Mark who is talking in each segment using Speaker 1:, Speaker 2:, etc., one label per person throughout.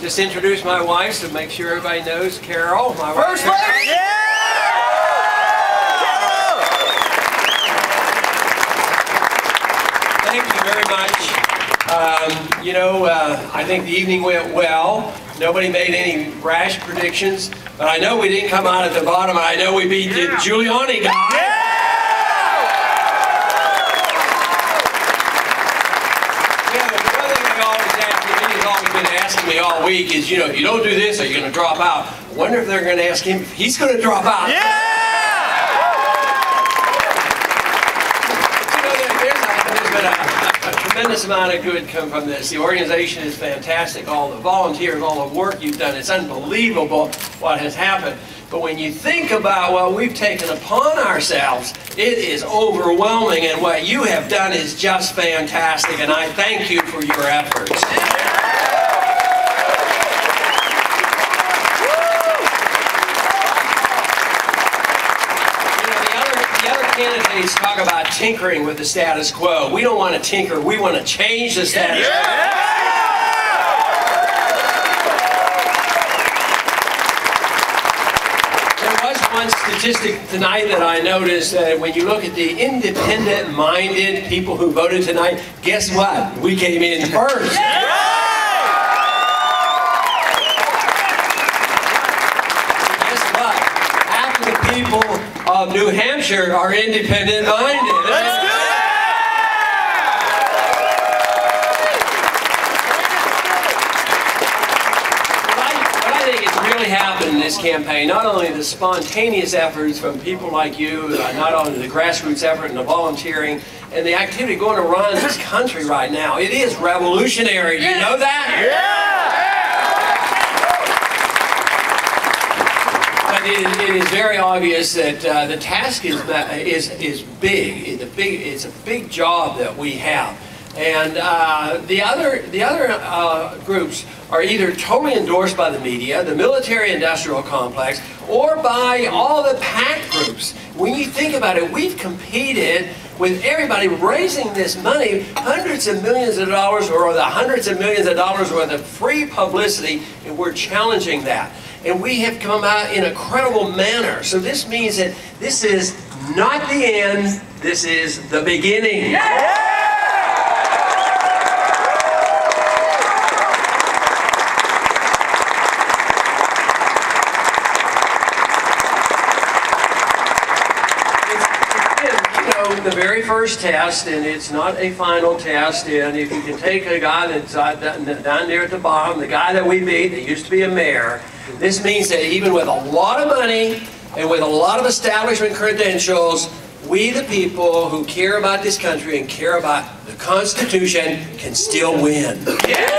Speaker 1: just introduce my wife to make sure everybody knows Carol, my wife.
Speaker 2: First lady! Yeah!
Speaker 1: Thank you very much. I think the evening went well. Nobody made any rash predictions, but I know we didn't come out at the bottom. I know we beat the Giuliani guy.
Speaker 2: Yeah!
Speaker 1: Asking me all week is, if you don't do this, are you going to drop out? I wonder if they're going to ask him if he's going to drop out.
Speaker 2: Yeah!
Speaker 1: There's been a tremendous amount of good come from this. The organization is fantastic. All the volunteers, all the work you've done, it's unbelievable what has happened. But when you think about what we've taken upon ourselves, it is overwhelming, and what you have done is just fantastic, and I thank you for your efforts. Candidates talk about tinkering with the status quo. We don't want to tinker, we want to change the status quo. There was one statistic tonight that I noticed that when you look at the independent-minded people who voted tonight, guess what? We came in first. Guess what? Half of the people of New Hampshire are independent-minded.
Speaker 2: Let's do it!
Speaker 1: What I think has really happened in this campaign, not only the spontaneous efforts from people like you, not only the grassroots effort and the volunteering, and the activity going around this country right now, it is revolutionary. Do you know that?
Speaker 2: Yeah!
Speaker 1: It is very obvious that the task is big. It's a big job that we have, and the other groups are either totally endorsed by the media, the military-industrial complex, or by all the PAC groups. When you think about it, we've competed with everybody raising this money, hundreds of millions of dollars, or the hundreds of millions of dollars worth of free publicity, and we're challenging that. And we have come out in a credible manner. So this means that this is not the end, this is the beginning.
Speaker 2: Yeah!
Speaker 1: The very first test, and it's not a final test, and if you can take a guy that's down there at the bottom, the guy that we beat, that used to be a mayor, this means that even with a lot of money and with a lot of establishment credentials, we the people who care about this country and care about the Constitution can still win. Yeah!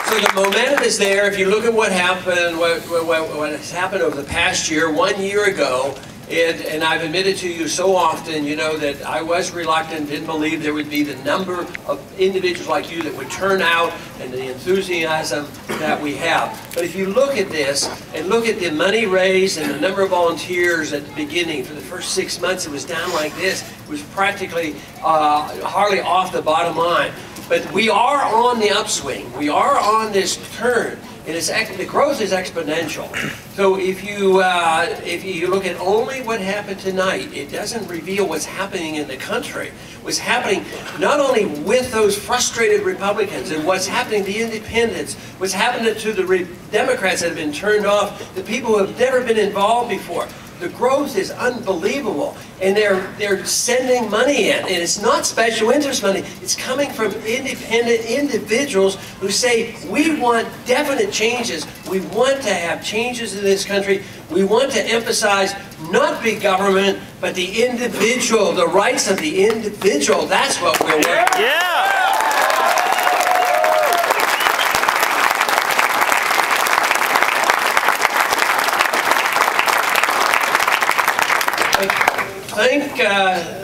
Speaker 1: So the momentum is there. If you look at what happened, what has happened over the past year, 1 year ago, and I've admitted to you so often, that I was reluctant, didn't believe there would be the number of individuals like you that would turn out and the enthusiasm that we have. But if you look at this and look at the money raised and the number of volunteers at the beginning, for the first 6 months it was down like this. It was practically hardly off the bottom line. But we are on the upswing. We are on this turn. And the growth is exponential. So if you look at only what happened tonight, it doesn't reveal what's happening in the country. What's happening not only with those frustrated Republicans and what's happening to the independents, what's happening to the Democrats that have been turned off, the people who have never been involved before. The growth is unbelievable, and they're sending money in, and it's not special interest money. It's coming from independent individuals who say, we want definite changes. We want to have changes in this country. We want to emphasize not big government, but the individual, the rights of the individual. That's what we're working on.
Speaker 2: Yeah!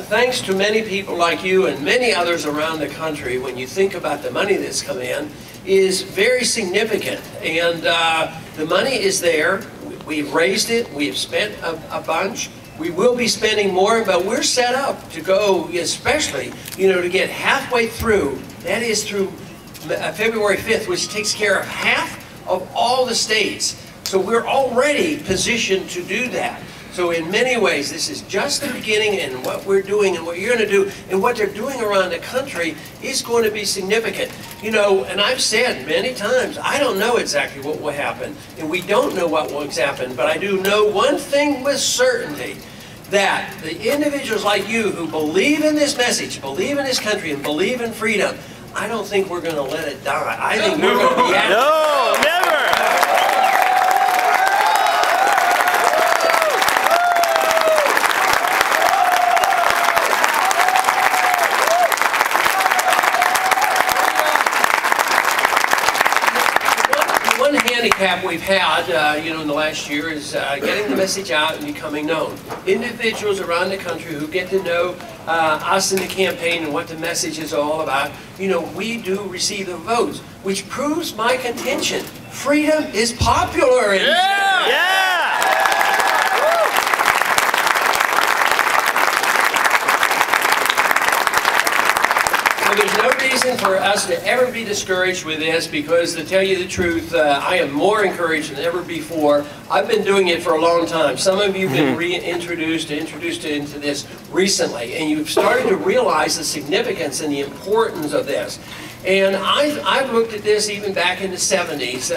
Speaker 1: Thanks to many people like you and many others around the country, when you think about the money that's come in, is very significant. And the money is there. We've raised it. We have spent a bunch. We will be spending more, but we're set up to go, especially, to get halfway through. That is through February 5th, which takes care of half of all the states. So we're already positioned to do that. So in many ways, this is just the beginning, and what we're doing and what you're going to do and what they're doing around the country is going to be significant. And I've said many times, I don't know exactly what will happen, and we don't know what will happen, but I do know one thing with certainty, that the individuals like you who believe in this message, believe in this country, and believe in freedom, I don't think we're going to let it die. I think we're going to be at it.
Speaker 2: No, never!
Speaker 1: Handicap we've had, in the last year is getting the message out and becoming known. Individuals around the country who get to know us in the campaign and what the message is all about, we do receive the votes, which proves my contention. Freedom is popular.
Speaker 2: Yeah!
Speaker 1: So there's no reason for us to ever be discouraged with this, because to tell you the truth, I am more encouraged than ever before. I've been doing it for a long time. Some of you have been introduced into this recently, and you've started to realize the significance and the importance of this. And I've looked at this even back in the 70s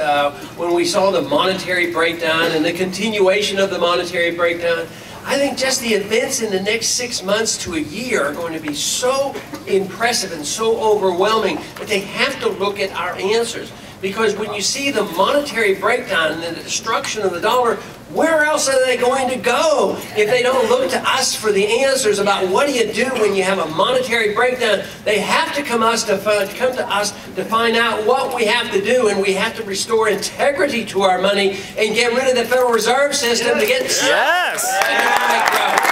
Speaker 1: when we saw the monetary breakdown and the continuation of the monetary breakdown. I think just the events in the next 6 months to a year are going to be so impressive and so overwhelming that they have to look at our answers. Because when you see the monetary breakdown and the destruction of the dollar, where else are they going to go if they don't look to us for the answers about what do you do when you have a monetary breakdown? They have to come to us to find out what we have to do, and we have to restore integrity to our money and get rid of the Federal Reserve System to get economic growth.